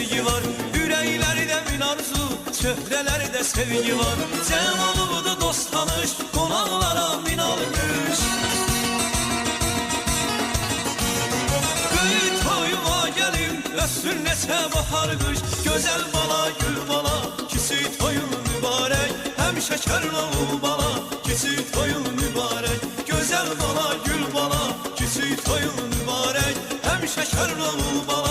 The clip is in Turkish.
sevgi var. Yüreklerde min arzu, çöhrelerde sevgi var. Cem olubdu dost tanış, konaklara min almış. Böyük toyuma gelin, össün neçə bahar qış. Gözəl bala, gül bala, kiçik toyun mübarək. Hem şekerli ol bala, kiçik toyun mübarək. Gözəl bala, gül bala, kiçik toyun mübarək. Hem şekerli ol bala.